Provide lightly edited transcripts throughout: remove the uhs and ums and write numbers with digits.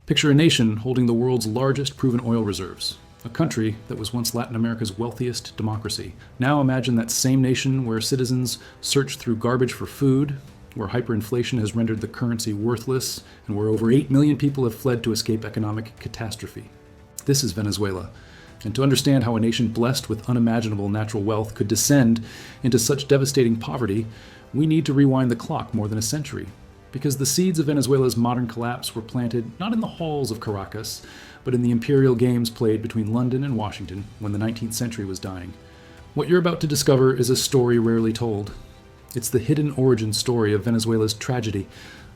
Picture a nation holding the world's largest proven oil reserves, a country that was once Latin America's wealthiest democracy. Now imagine that same nation where citizens search through garbage for food, where hyperinflation has rendered the currency worthless, and where over 8 million people have fled to escape economic catastrophe. This is Venezuela. And to understand how a nation blessed with unimaginable natural wealth could descend into such devastating poverty, we need to rewind the clock more than a century. Because the seeds of Venezuela's modern collapse were planted not in the halls of Caracas, but in the imperial games played between London and Washington when the 19th century was dying. What you're about to discover is a story rarely told. It's the hidden origin story of Venezuela's tragedy,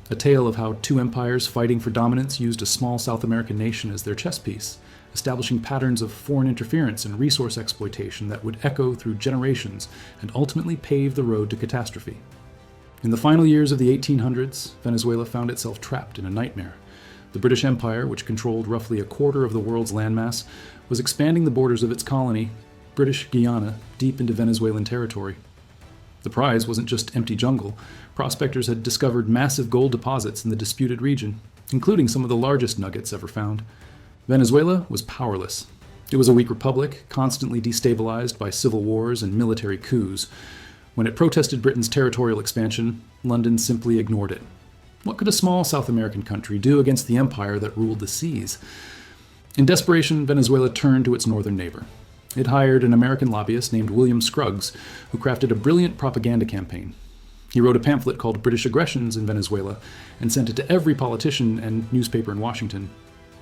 a tale of how two empires fighting for dominance used a small South American nation as their chess piece, establishing patterns of foreign interference and resource exploitation that would echo through generations and ultimately pave the road to catastrophe. In the final years of the 1800s, Venezuela found itself trapped in a nightmare. The British Empire, which controlled roughly a quarter of the world's landmass, was expanding the borders of its colony, British Guiana, deep into Venezuelan territory. The prize wasn't just empty jungle. Prospectors had discovered massive gold deposits in the disputed region, including some of the largest nuggets ever found. Venezuela was powerless. It was a weak republic, constantly destabilized by civil wars and military coups. When it protested Britain's territorial expansion, London simply ignored it. What could a small South American country do against the empire that ruled the seas? In desperation, Venezuela turned to its northern neighbor. It hired an American lobbyist named William Scruggs, who crafted a brilliant propaganda campaign. He wrote a pamphlet called British Aggressions in Venezuela and sent it to every politician and newspaper in Washington.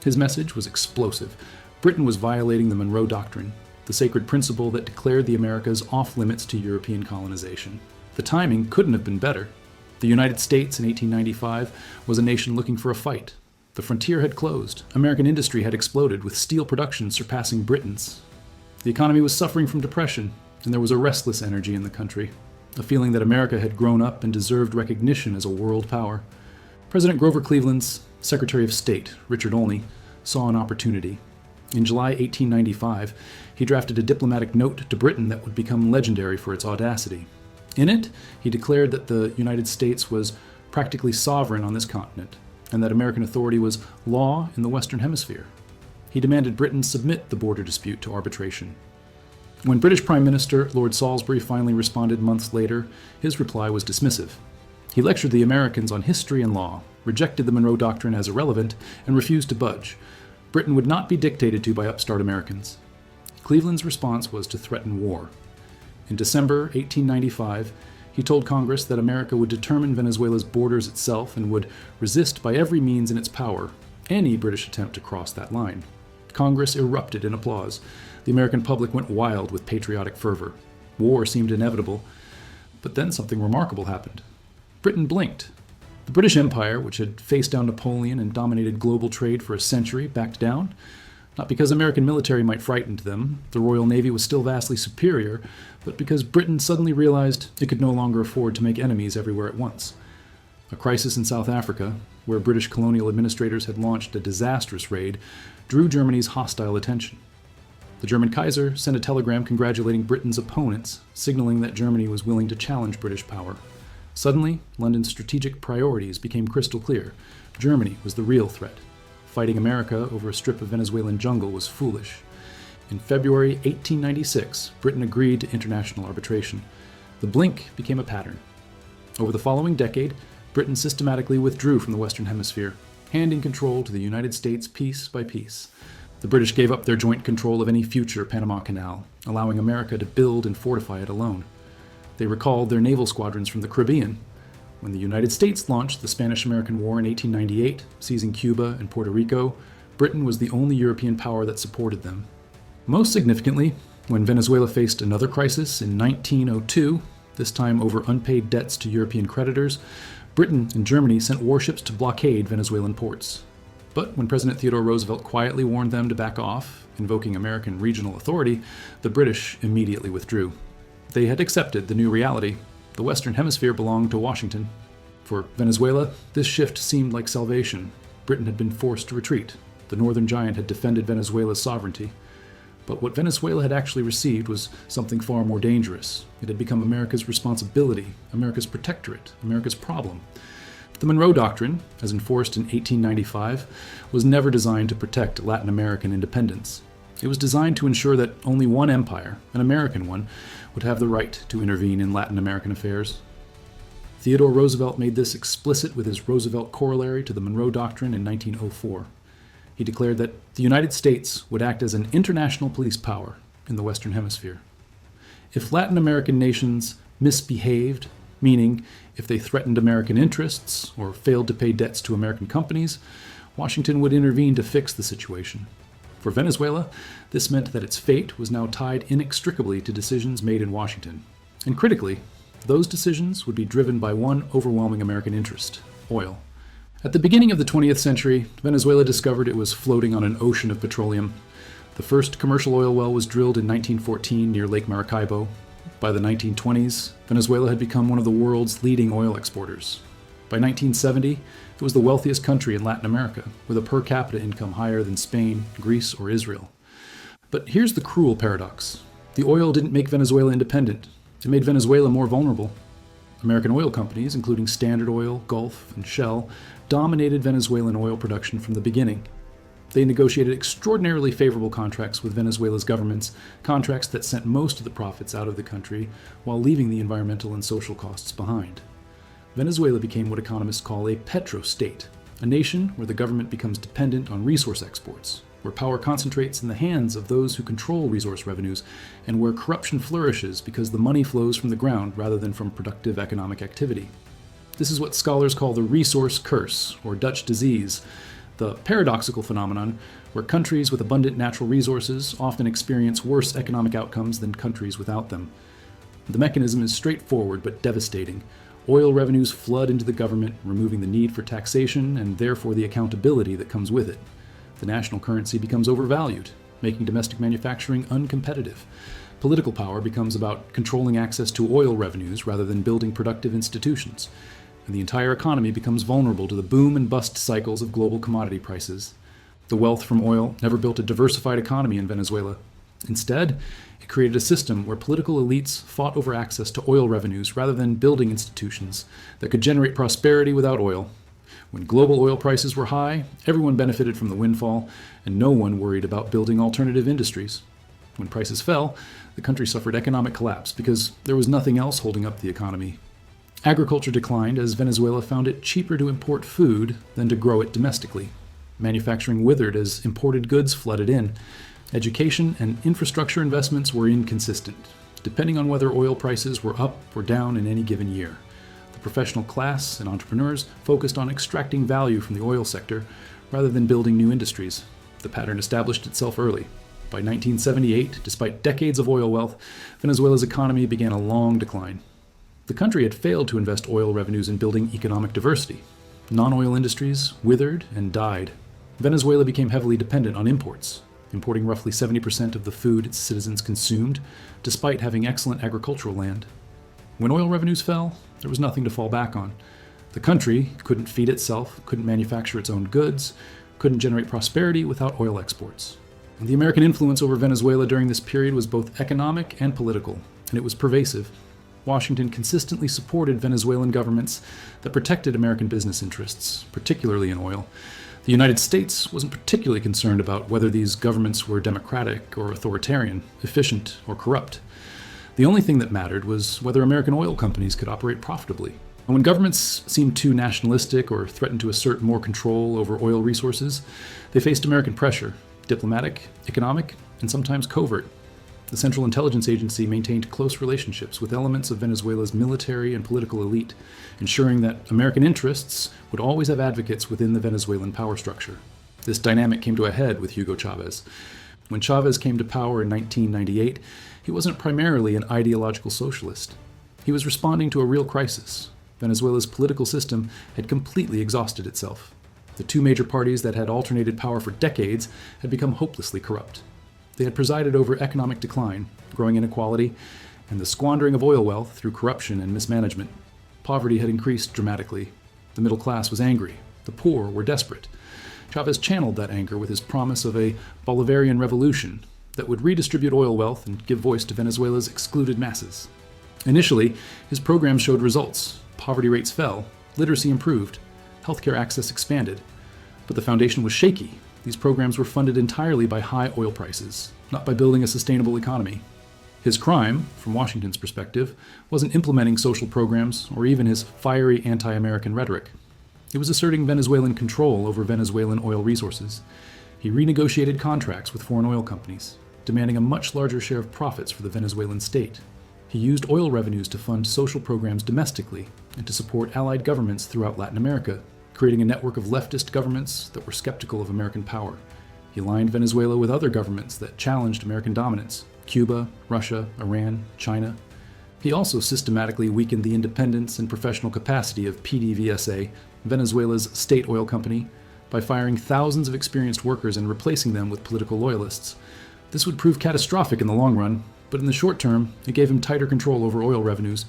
His message was explosive. Britain was violating the Monroe Doctrine, the sacred principle that declared the Americas off-limits to European colonization. The timing couldn't have been better. The United States in 1895 was a nation looking for a fight. The frontier had closed. American industry had exploded, with steel production surpassing Britain's. The economy was suffering from depression, and there was a restless energy in the country, a feeling that America had grown up and deserved recognition as a world power. President Grover Cleveland's Secretary of State, Richard Olney, saw an opportunity. In July 1895, he drafted a diplomatic note to Britain that would become legendary for its audacity. In it, he declared that the United States was practically sovereign on this continent, and that American authority was law in the Western Hemisphere. He demanded Britain submit the border dispute to arbitration. When British Prime Minister Lord Salisbury finally responded months later, his reply was dismissive. He lectured the Americans on history and law, rejected the Monroe Doctrine as irrelevant, and refused to budge. Britain would not be dictated to by upstart Americans. Cleveland's response was to threaten war. In December 1895, he told Congress that America would determine Venezuela's borders itself and would resist by every means in its power any British attempt to cross that line. Congress erupted in applause. The American public went wild with patriotic fervor. War seemed inevitable, but then something remarkable happened. Britain blinked. The British Empire, which had faced down Napoleon and dominated global trade for a century, backed down. Not because American military might frighten them, the Royal Navy was still vastly superior, but because Britain suddenly realized it could no longer afford to make enemies everywhere at once. A crisis in South Africa, where British colonial administrators had launched a disastrous raid, drew Germany's hostile attention. The German Kaiser sent a telegram congratulating Britain's opponents, signaling that Germany was willing to challenge British power. Suddenly, London's strategic priorities became crystal clear. Germany was the real threat. Fighting America over a strip of Venezuelan jungle was foolish. In February 1896, Britain agreed to international arbitration. The blink became a pattern. Over the following decade, Britain systematically withdrew from the Western Hemisphere, handing control to the United States piece by piece. The British gave up their joint control of any future Panama Canal, allowing America to build and fortify it alone. They recalled their naval squadrons from the Caribbean. When the United States launched the Spanish-American War in 1898, seizing Cuba and Puerto Rico, Britain was the only European power that supported them. Most significantly, when Venezuela faced another crisis in 1902, this time over unpaid debts to European creditors, Britain and Germany sent warships to blockade Venezuelan ports. But when President Theodore Roosevelt quietly warned them to back off, invoking American regional authority, the British immediately withdrew. They had accepted the new reality. The Western Hemisphere belonged to Washington. For Venezuela, this shift seemed like salvation. Britain had been forced to retreat. The Northern Giant had defended Venezuela's sovereignty. But what Venezuela had actually received was something far more dangerous. It had become America's responsibility, America's protectorate, America's problem. The Monroe Doctrine, as enforced in 1895, was never designed to protect Latin American independence. It was designed to ensure that only one empire, an American one, would have the right to intervene in Latin American affairs. Theodore Roosevelt made this explicit with his Roosevelt Corollary to the Monroe Doctrine in 1904. He declared that the United States would act as an international police power in the Western Hemisphere. If Latin American nations misbehaved, meaning if they threatened American interests or failed to pay debts to American companies, Washington would intervene to fix the situation. For Venezuela, this meant that its fate was now tied inextricably to decisions made in Washington. And critically, those decisions would be driven by one overwhelming American interest: oil. At the beginning of the 20th century, Venezuela discovered it was floating on an ocean of petroleum. The first commercial oil well was drilled in 1914 near Lake Maracaibo. By the 1920s, Venezuela had become one of the world's leading oil exporters. By 1970, it was the wealthiest country in Latin America, with a per capita income higher than Spain, Greece, or Israel. But here's the cruel paradox. The oil didn't make Venezuela independent. It made Venezuela more vulnerable. American oil companies, including Standard Oil, Gulf, and Shell, dominated Venezuelan oil production from the beginning. They negotiated extraordinarily favorable contracts with Venezuela's governments, contracts that sent most of the profits out of the country while leaving the environmental and social costs behind. Venezuela became what economists call a petrostate, a nation where the government becomes dependent on resource exports, where power concentrates in the hands of those who control resource revenues, and where corruption flourishes because the money flows from the ground rather than from productive economic activity. This is what scholars call the resource curse, or Dutch disease, the paradoxical phenomenon where countries with abundant natural resources often experience worse economic outcomes than countries without them. The mechanism is straightforward but devastating. Oil revenues flood into the government, removing the need for taxation and therefore the accountability that comes with it. The national currency becomes overvalued, making domestic manufacturing uncompetitive. Political power becomes about controlling access to oil revenues rather than building productive institutions. And the entire economy becomes vulnerable to the boom and bust cycles of global commodity prices. The wealth from oil never built a diversified economy in Venezuela. Instead, it created a system where political elites fought over access to oil revenues rather than building institutions that could generate prosperity without oil. When global oil prices were high, everyone benefited from the windfall, and no one worried about building alternative industries. When prices fell, the country suffered economic collapse because there was nothing else holding up the economy. Agriculture declined as Venezuela found it cheaper to import food than to grow it domestically. Manufacturing withered as imported goods flooded in. Education and infrastructure investments were inconsistent, depending on whether oil prices were up or down in any given year. The professional class and entrepreneurs focused on extracting value from the oil sector rather than building new industries. The pattern established itself early. By 1978, despite decades of oil wealth, Venezuela's economy began a long decline. The country had failed to invest oil revenues in building economic diversity. Non-oil industries withered and died. Venezuela became heavily dependent on imports, importing roughly 70% of the food its citizens consumed, despite having excellent agricultural land. When oil revenues fell, there was nothing to fall back on. The country couldn't feed itself, couldn't manufacture its own goods, couldn't generate prosperity without oil exports. And the American influence over Venezuela during this period was both economic and political, and it was pervasive. Washington consistently supported Venezuelan governments that protected American business interests, particularly in oil. The United States wasn't particularly concerned about whether these governments were democratic or authoritarian, efficient or corrupt. The only thing that mattered was whether American oil companies could operate profitably. And when governments seemed too nationalistic or threatened to assert more control over oil resources, they faced American pressure, diplomatic, economic, and sometimes covert. The Central Intelligence Agency maintained close relationships with elements of Venezuela's military and political elite, ensuring that American interests would always have advocates within the Venezuelan power structure. This dynamic came to a head with Hugo Chávez. When Chávez came to power in 1998, he wasn't primarily an ideological socialist. He was responding to a real crisis. Venezuela's political system had completely exhausted itself. The two major parties that had alternated power for decades had become hopelessly corrupt. They had presided over economic decline, growing inequality, and the squandering of oil wealth through corruption and mismanagement. Poverty had increased dramatically. The middle class was angry. The poor were desperate. Chávez channeled that anger with his promise of a Bolivarian revolution that would redistribute oil wealth and give voice to Venezuela's excluded masses. Initially, his program showed results. Poverty rates fell, literacy improved, healthcare access expanded. But the foundation was shaky. These programs were funded entirely by high oil prices, not by building a sustainable economy. His crime, from Washington's perspective, wasn't implementing social programs or even his fiery anti-American rhetoric. It was asserting Venezuelan control over Venezuelan oil resources. He renegotiated contracts with foreign oil companies, demanding a much larger share of profits for the Venezuelan state. He used oil revenues to fund social programs domestically and to support allied governments throughout Latin America, creating a network of leftist governments that were skeptical of American power. He aligned Venezuela with other governments that challenged American dominance: Cuba, Russia, Iran, China. He also systematically weakened the independence and professional capacity of PDVSA, Venezuela's state oil company, by firing thousands of experienced workers and replacing them with political loyalists. This would prove catastrophic in the long run, but in the short term, it gave him tighter control over oil revenues.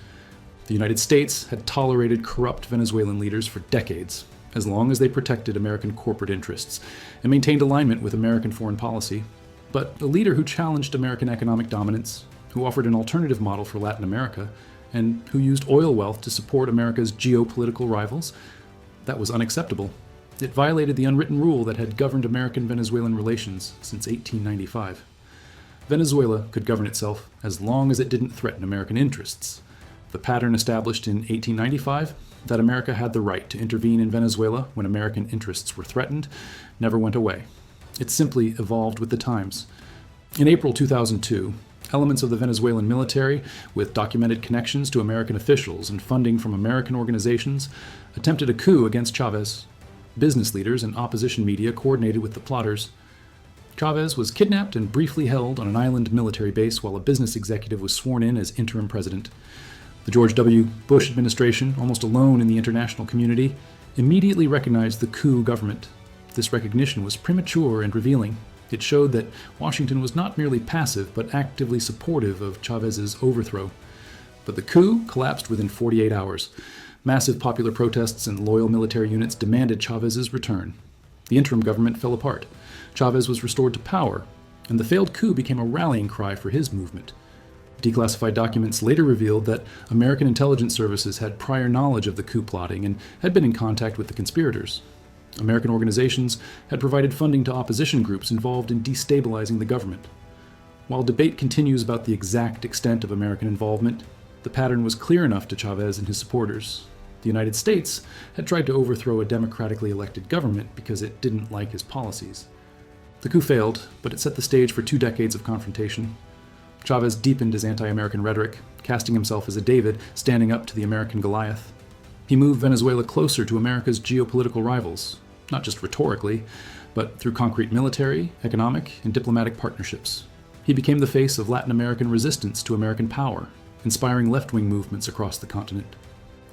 The United States had tolerated corrupt Venezuelan leaders for decades, as long as they protected American corporate interests and maintained alignment with American foreign policy. But a leader who challenged American economic dominance, who offered an alternative model for Latin America, and who used oil wealth to support America's geopolitical rivals, that was unacceptable. It violated the unwritten rule that had governed American-Venezuelan relations since 1895. Venezuela could govern itself as long as it didn't threaten American interests. The pattern established in 1895, that America had the right to intervene in Venezuela when American interests were threatened, never went away. It simply evolved with the times. In April 2002, elements of the Venezuelan military, with documented connections to American officials and funding from American organizations, attempted a coup against Chávez. Business leaders and opposition media coordinated with the plotters. Chávez was kidnapped and briefly held on an island military base while a business executive was sworn in as interim president. The George W. Bush administration, almost alone in the international community, immediately recognized the coup government. This recognition was premature and revealing. It showed that Washington was not merely passive, but actively supportive of Chávez's overthrow. But the coup collapsed within 48 hours. Massive popular protests and loyal military units demanded Chávez's return. The interim government fell apart. Chávez was restored to power, and the failed coup became a rallying cry for his movement. Declassified documents later revealed that American intelligence services had prior knowledge of the coup plotting and had been in contact with the conspirators. American organizations had provided funding to opposition groups involved in destabilizing the government. While debate continues about the exact extent of American involvement, the pattern was clear enough to Chávez and his supporters. The United States had tried to overthrow a democratically elected government because it didn't like his policies. The coup failed, but it set the stage for 2 decades of confrontation. Chávez deepened his anti-American rhetoric, casting himself as a David standing up to the American Goliath. He moved Venezuela closer to America's geopolitical rivals, not just rhetorically, but through concrete military, economic, and diplomatic partnerships. He became the face of Latin American resistance to American power, inspiring left-wing movements across the continent.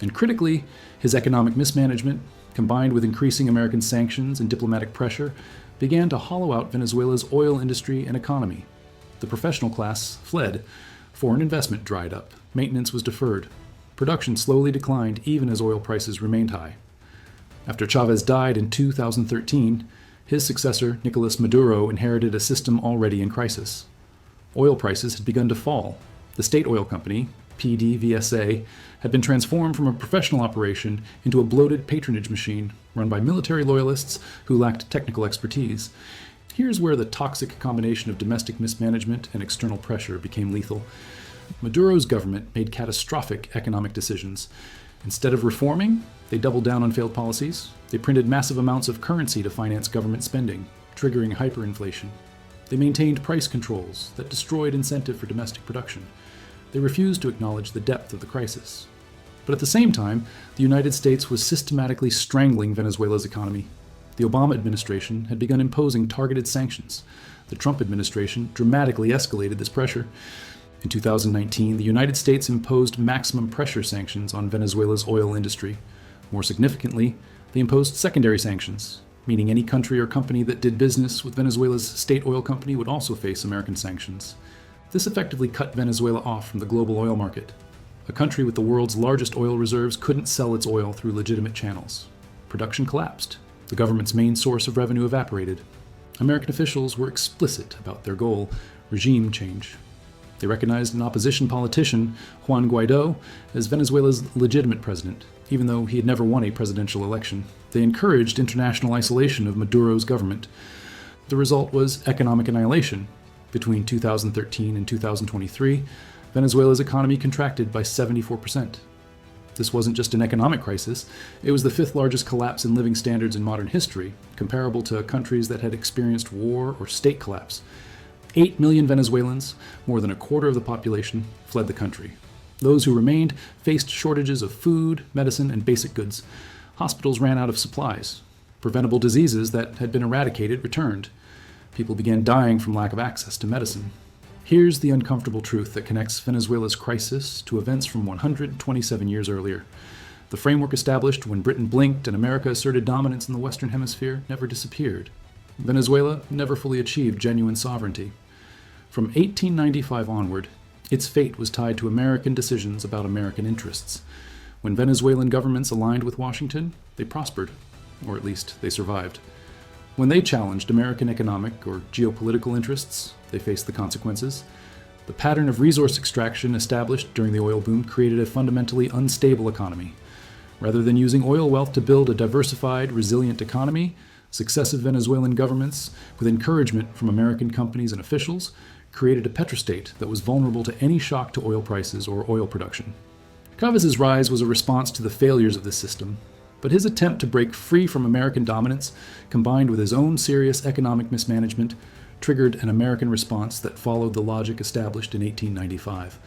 And critically, his economic mismanagement, combined with increasing American sanctions and diplomatic pressure, began to hollow out Venezuela's oil industry and economy. The professional class fled, foreign investment dried up, maintenance was deferred, production slowly declined even as oil prices remained high. After Chávez died in 2013, his successor, Nicolas Maduro, inherited a system already in crisis. Oil prices had begun to fall. The state oil company, PDVSA, had been transformed from a professional operation into a bloated patronage machine run by military loyalists who lacked technical expertise. Here's where the toxic combination of domestic mismanagement and external pressure became lethal. Maduro's government made catastrophic economic decisions. Instead of reforming, they doubled down on failed policies. They printed massive amounts of currency to finance government spending, triggering hyperinflation. They maintained price controls that destroyed incentive for domestic production. They refused to acknowledge the depth of the crisis. But at the same time, the United States was systematically strangling Venezuela's economy. The Obama administration had begun imposing targeted sanctions. The Trump administration dramatically escalated this pressure. In 2019, the United States imposed maximum pressure sanctions on Venezuela's oil industry. More significantly, they imposed secondary sanctions, meaning any country or company that did business with Venezuela's state oil company would also face American sanctions. This effectively cut Venezuela off from the global oil market. A country with the world's largest oil reserves couldn't sell its oil through legitimate channels. Production collapsed. The government's main source of revenue evaporated. American officials were explicit about their goal: regime change. They recognized an opposition politician, Juan Guaidó, as Venezuela's legitimate president, even though he had never won a presidential election. They encouraged international isolation of Maduro's government. The result was economic annihilation. Between 2013 and 2023, Venezuela's economy contracted by 74%. This wasn't just an economic crisis, it was the fifth largest collapse in living standards in modern history, comparable to countries that had experienced war or state collapse. 8 million Venezuelans, more than a quarter of the population, fled the country. Those who remained faced shortages of food, medicine, and basic goods. Hospitals ran out of supplies. Preventable diseases that had been eradicated returned. People began dying from lack of access to medicine. Here's the uncomfortable truth that connects Venezuela's crisis to events from 127 years earlier. The framework established when Britain blinked and America asserted dominance in the Western Hemisphere never disappeared. Venezuela never fully achieved genuine sovereignty. From 1895 onward, its fate was tied to American decisions about American interests. When Venezuelan governments aligned with Washington, they prospered, or at least they survived. When they challenged American economic or geopolitical interests, they faced the consequences. The pattern of resource extraction established during the oil boom created a fundamentally unstable economy. Rather than using oil wealth to build a diversified, resilient economy, successive Venezuelan governments, with encouragement from American companies and officials, created a petrostate that was vulnerable to any shock to oil prices or oil production. Chávez's rise was a response to the failures of this system, but his attempt to break free from American dominance, combined with his own serious economic mismanagement, triggered an American response that followed the logic established in 1895.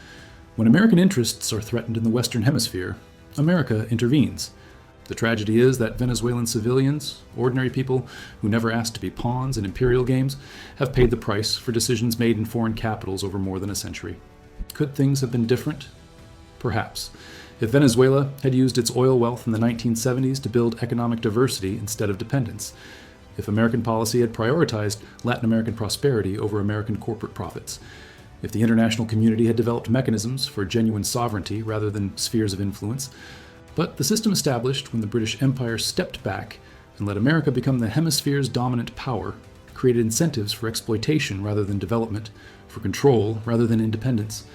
When American interests are threatened in the Western Hemisphere, America intervenes. The tragedy is that Venezuelan civilians, ordinary people who never asked to be pawns in imperial games, have paid the price for decisions made in foreign capitals over more than a century. Could things have been different? Perhaps. If Venezuela had used its oil wealth in the 1970s to build economic diversity instead of dependence, if American policy had prioritized Latin American prosperity over American corporate profits, if the international community had developed mechanisms for genuine sovereignty rather than spheres of influence. But the system established when the British Empire stepped back and let America become the hemisphere's dominant power created incentives for exploitation rather than development, for control rather than independence.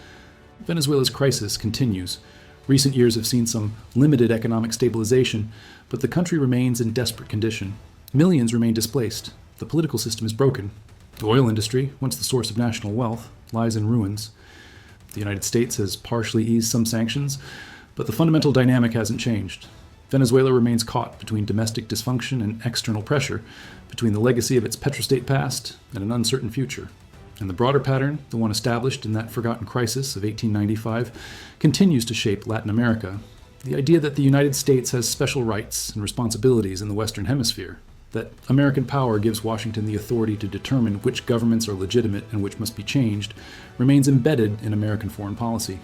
Venezuela's crisis continues. Recent years have seen some limited economic stabilization, but the country remains in desperate condition. Millions remain displaced. The political system is broken. The oil industry, once the source of national wealth, lies in ruins. The United States has partially eased some sanctions, but the fundamental dynamic hasn't changed. Venezuela remains caught between domestic dysfunction and external pressure, between the legacy of its petrostate past and an uncertain future. And the broader pattern, the one established in that forgotten crisis of 1895, continues to shape Latin America. The idea that the United States has special rights and responsibilities in the Western Hemisphere, that American power gives Washington the authority to determine which governments are legitimate and which must be changed, remains embedded in American foreign policy.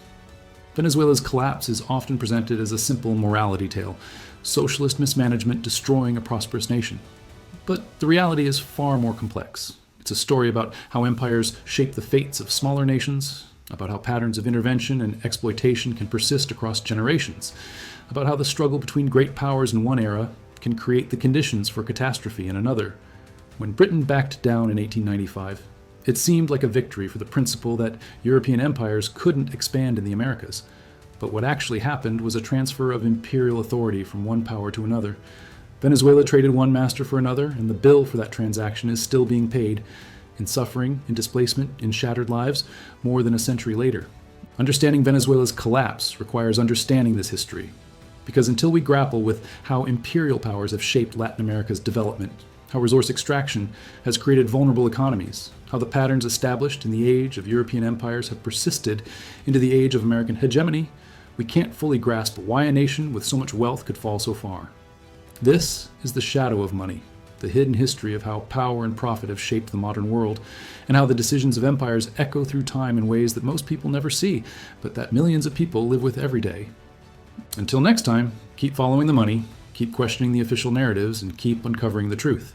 Venezuela's collapse is often presented as a simple morality tale, socialist mismanagement destroying a prosperous nation. But the reality is far more complex. It's a story about how empires shape the fates of smaller nations, about how patterns of intervention and exploitation can persist across generations, about how the struggle between great powers in one era can create the conditions for catastrophe in another. When Britain backed down in 1895, it seemed like a victory for the principle that European empires couldn't expand in the Americas. But what actually happened was a transfer of imperial authority from one power to another. Venezuela traded one master for another, and the bill for that transaction is still being paid, in suffering, in displacement, in shattered lives, more than a century later. Understanding Venezuela's collapse requires understanding this history, because until we grapple with how imperial powers have shaped Latin America's development, how resource extraction has created vulnerable economies, how the patterns established in the age of European empires have persisted into the age of American hegemony, we can't fully grasp why a nation with so much wealth could fall so far. This is the shadow of money, the hidden history of how power and profit have shaped the modern world, and how the decisions of empires echo through time in ways that most people never see, but that millions of people live with every day. Until next time, keep following the money, keep questioning the official narratives, and keep uncovering the truth.